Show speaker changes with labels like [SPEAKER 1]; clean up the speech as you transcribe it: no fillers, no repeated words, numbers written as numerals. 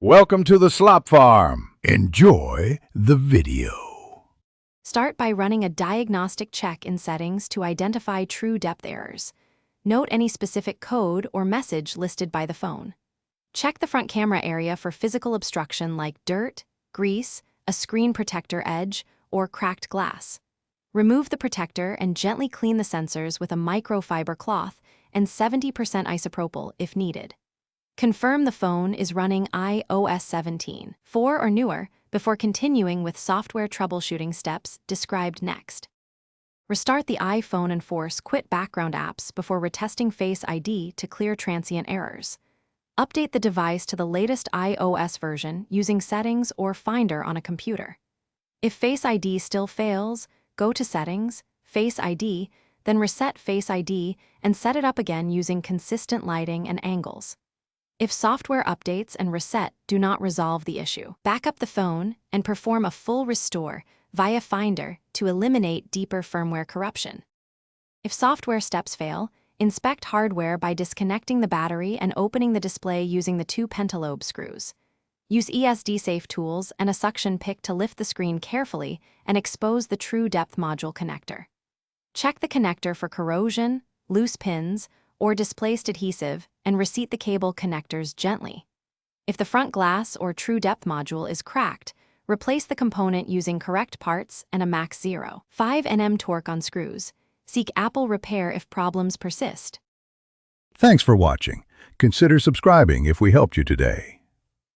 [SPEAKER 1] Welcome to the Slop Farm. Enjoy the video.
[SPEAKER 2] Start by running a diagnostic check in settings to identify true depth errors. Note any specific code or message listed by the phone. Check the front camera area for physical obstruction like dirt, grease, a screen protector edge, or cracked glass. Remove the protector and gently clean the sensors with a microfiber cloth and 70% isopropyl if needed. Confirm the phone is running iOS 17, 4 or newer, before continuing with software troubleshooting steps described next. Restart the iPhone and force quit background apps before retesting Face ID to clear transient errors. Update the device to the latest iOS version using Settings or Finder on a computer. If Face ID still fails, go to Settings, Face ID, then reset Face ID and set it up again using consistent lighting and angles. If software updates and reset do not resolve the issue, back up the phone and perform a full restore via Finder to eliminate deeper firmware corruption. If software steps fail, inspect hardware by disconnecting the battery and opening the display using the 2 pentalobe screws. Use ESD-safe tools and a suction pick to lift the screen carefully and expose the Truedepth module connector. Check the connector for corrosion, loose pins, or displaced adhesive and reseat the cable connectors gently. If the front glass or Truedepth module is cracked, replace the component using correct parts and a max 0.5 Nm torque on screws. Seek Apple repair if problems persist.
[SPEAKER 1] Thanks for watching. Consider subscribing if we helped you today.